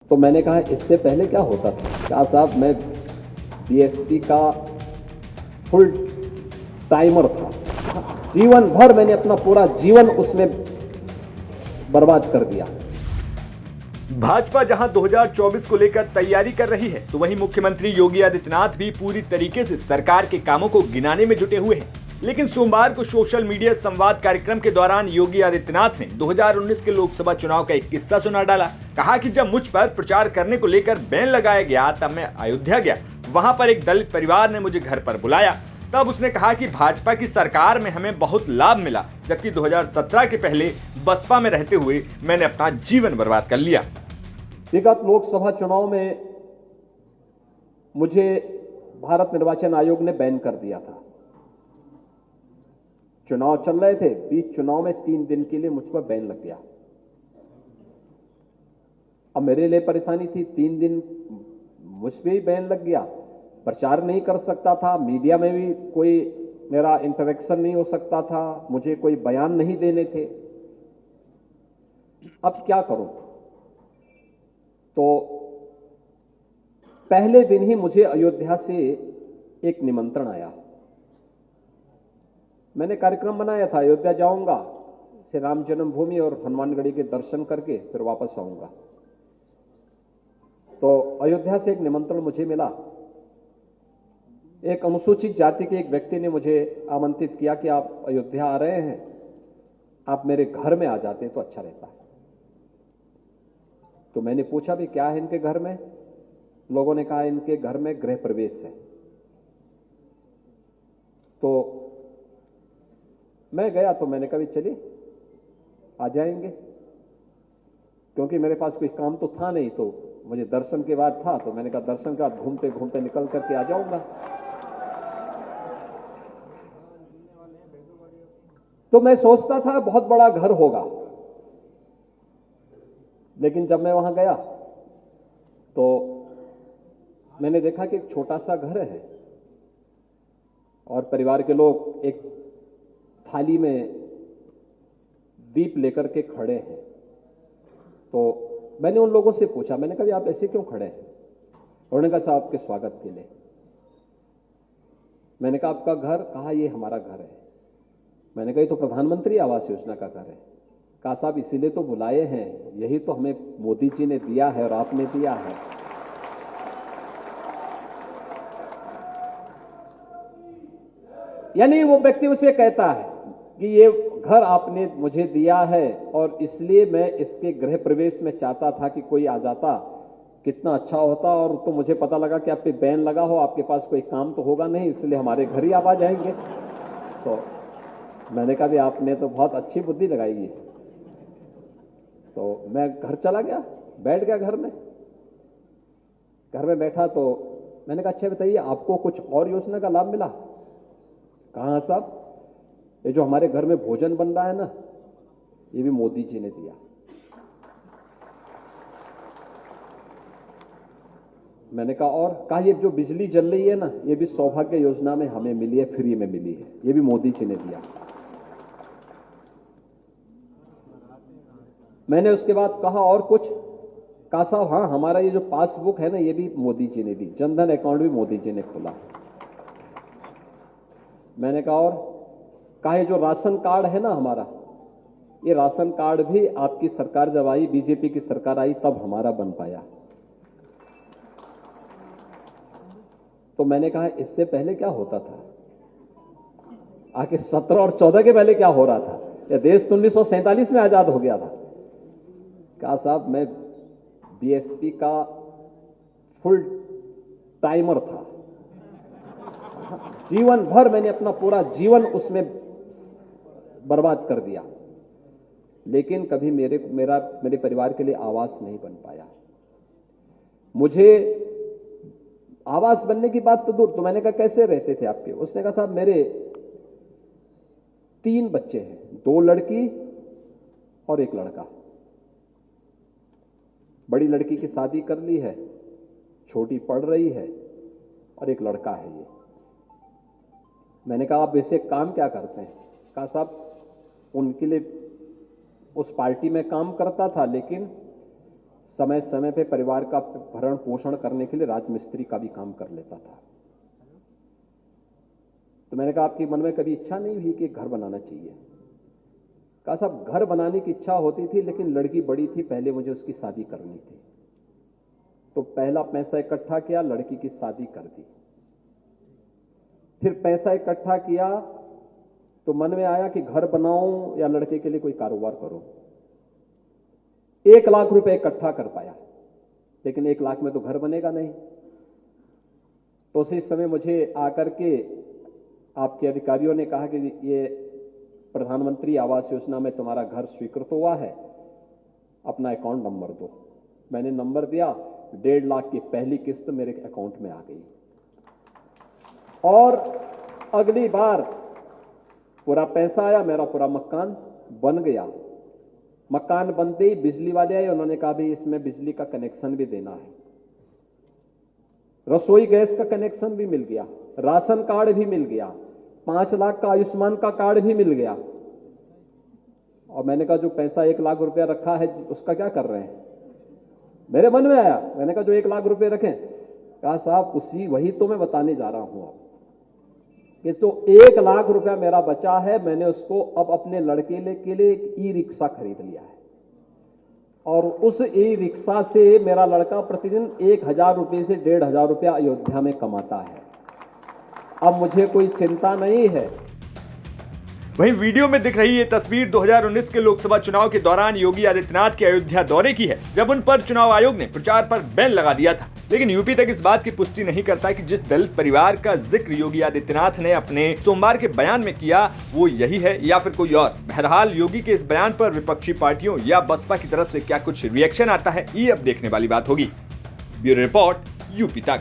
तो मैंने कहा इससे पहले क्या होता था। कहा साहब मैं बीएसपी का फुल टाइमर था, जीवन भर मैंने अपना पूरा जीवन उसमें बर्बाद कर दिया। भाजपा जहां 2024 को लेकर तैयारी कर रही है, तो वहीं मुख्यमंत्री योगी आदित्यनाथ भी पूरी तरीके से सरकार के कामों को गिनाने में जुटे हुए हैं। लेकिन सोमवार को सोशल मीडिया संवाद कार्यक्रम के दौरान योगी आदित्यनाथ ने 2019 के लोकसभा चुनाव का एक किस्सा सुना डाला। कहा कि जब मुझ पर प्रचार करने को लेकर बैन लगाया गया, तब मैं अयोध्या गया। वहां पर एक दलित परिवार ने मुझे घर पर बुलाया। तब उसने कहा कि भाजपा की सरकार में हमें बहुत लाभ मिला, जबकि 2017 के पहले बसपा में रहते हुए मैंने अपना जीवन बर्बाद कर लिया। विगत लोकसभा चुनाव में मुझे भारत निर्वाचन आयोग ने बैन कर दिया था। चुनाव चल रहे थे, बीच चुनाव में 3 दिन के लिए मुझ पर बैन लग गया। अब मेरे लिए परेशानी थी, 3 दिन मुझ पे ही बैन लग गया। प्रचार नहीं कर सकता था, मीडिया में भी कोई मेरा इंटरेक्शन नहीं हो सकता था, मुझे कोई बयान नहीं देने थे। अब क्या करूं? तो पहले दिन ही मुझे अयोध्या से एक निमंत्रण आया। मैंने कार्यक्रम बनाया था, अयोध्या जाऊंगा, श्री राम जन्मभूमि और हनुमानगढ़ी के दर्शन करके फिर वापस आऊंगा। तो अयोध्या से एक निमंत्रण मुझे मिला। एक अनुसूचित जाति के एक व्यक्ति ने मुझे आमंत्रित किया कि आप अयोध्या आ रहे हैं, आप मेरे घर में आ जाते तो अच्छा रहता है। तो मैंने पूछा भी क्या है इनके घर में। लोगों ने कहा इनके घर में गृह प्रवेश है। तो मैं गया, तो मैंने कहा चलिए आ जाएंगे, क्योंकि मेरे पास कोई काम तो था नहीं, तो मुझे दर्शन के बाद था। तो मैंने कहा दर्शन के बाद घूमते घूमते निकल करके आ जाऊंगा। तो मैं सोचता था बहुत बड़ा घर होगा, लेकिन जब मैं वहां गया तो मैंने देखा कि एक छोटा सा घर है और परिवार के लोग एक थाली में दीप लेकर के खड़े हैं। तो मैंने उन लोगों से पूछा, मैंने कहा आप ऐसे क्यों खड़े हैं? उन्होंने कहा साहब आपके स्वागत के लिए। मैंने कहा आपका घर? कहा ये हमारा घर है। मैंने कहा ये तो प्रधानमंत्री आवास योजना का घर है। कहा साहब इसीलिए तो बुलाए हैं, यही तो हमें मोदी जी ने दिया है और आपने दिया है। यानी वो व्यक्ति उसे कहता है कि ये घर आपने मुझे दिया है और इसलिए मैं इसके गृह प्रवेश में चाहता था कि कोई आ जाता, कितना अच्छा होता। और तो मुझे पता लगा कि आप पे बैन लगा हो, आपके पास कोई काम तो होगा नहीं, इसलिए हमारे घर ही आप आ जाएंगे। तो मैंने कहा भी आपने तो बहुत अच्छी बुद्धि लगाई है। तो मैं घर चला गया, बैठ गया घर में। घर में बैठा तो मैंने कहा अच्छा बताइए आपको कुछ और योजना का लाभ मिला? कहा साहब ये जो हमारे घर में भोजन बन रहा है ना, ये भी मोदी जी ने दिया। मैंने कहा और? कहा ये जो बिजली जल रही है ना, ये भी सौभाग्य योजना में हमें मिली है, फ्री में मिली है, ये भी मोदी जी ने दिया। मैंने उसके बाद कहा और कुछ? कहा साहब हाँ हमारा ये जो पासबुक है ना, ये भी मोदी जी ने दी, जनधन अकाउंट भी मोदी जी ने खोला। मैंने कहा और? कहा ये जो राशन कार्ड है ना हमारा, ये राशन कार्ड भी आपकी सरकार जब आई, बीजेपी की सरकार आई, तब हमारा बन पाया। तो मैंने कहा इससे पहले क्या होता था? आके 17 और 14 के पहले क्या हो रहा था? यह देश तो 1947 में आजाद हो गया था। कहा साहब मैं बीएसपी का फुल टाइमर था, जीवन भर मैंने अपना पूरा जीवन उसमें बर्बाद कर दिया, लेकिन कभी मेरे परिवार के लिए आवास नहीं बन पाया। मुझे आवास बनने की बात तो दूर। तो मैंने कहा कैसे रहते थे आपके? उसने कहा साहब मेरे 3 बच्चे हैं, 2 लड़की और 1 लड़का। बड़ी लड़की की शादी कर ली है, छोटी पढ़ रही है और 1 लड़का है ये। मैंने कहा आप वैसे काम क्या करते हैं? कहा साहब उनके लिए उस पार्टी में काम करता था, लेकिन समय समय पे परिवार का भरण पोषण करने के लिए राजमिस्त्री का भी काम कर लेता था। तो मैंने कहा, आपके मन में कभी इच्छा नहीं हुई कि घर बनाना चाहिए? कहा, साहब घर बनाने की इच्छा होती थी, लेकिन लड़की बड़ी थी, पहले मुझे उसकी शादी करनी थी। तो पहला पैसा इकट्ठा किया, लड़की की शादी कर दी। फिर पैसा इकट्ठा किया तो मन में आया कि घर बनाऊं या लड़के के लिए कोई कारोबार करूं। 1 लाख रुपए इकट्ठा कर पाया, लेकिन 1 लाख में तो घर बनेगा नहीं। तो उसी समय मुझे आकर के आपके अधिकारियों ने कहा कि ये प्रधानमंत्री आवास योजना में तुम्हारा घर स्वीकृत हुआ है, अपना अकाउंट नंबर दो। मैंने नंबर दिया, 1.5 लाख की पहली किस्त मेरे अकाउंट में आ गई। और अगली बार पूरा पैसा आया, मेरा पूरा मकान बन गया। मकान बनते ही बिजली वाले आए, उन्होंने कहा, भाई इसमें बिजली का कनेक्शन भी देना है। रसोई गैस का कनेक्शन भी मिल गया, राशन कार्ड भी मिल गया, 5 लाख का आयुष्मान का कार्ड भी मिल गया। और मैंने कहा, जो पैसा 1 लाख रुपया रखा है उसका क्या कर रहे हैं? मेरे मन में आया, मैंने कहा, जो 1 लाख रुपए रखें। कहा, साहब वही तो मैं बताने जा रहा हूं आप कि जो 1 लाख रुपया मेरा बचा है, मैंने उसको अब अपने लड़के के लिए एक ई-रिक्शा खरीद लिया है। और उस ई-रिक्शा से मेरा लड़का प्रतिदिन 1000 रुपये से 1500 रुपया अयोध्या में कमाता है। अब मुझे कोई चिंता नहीं है। वहीं वीडियो में दिख रही ये तस्वीर 2019 के लोकसभा चुनाव के दौरान योगी आदित्यनाथ के अयोध्या दौरे की है, जब उन पर चुनाव आयोग ने प्रचार पर बैन लगा दिया था। लेकिन यूपी तक इस बात की पुष्टि नहीं करता कि जिस दलित परिवार का जिक्र योगी आदित्यनाथ ने अपने सोमवार के बयान में किया वो यही है या फिर कोई और। बहरहाल योगी के इस बयान पर विपक्षी पार्टियों या बसपा की तरफ से क्या कुछ रिएक्शन आता है, ये अब देखने वाली बात होगी। ब्यूरो रिपोर्ट, यूपी तक।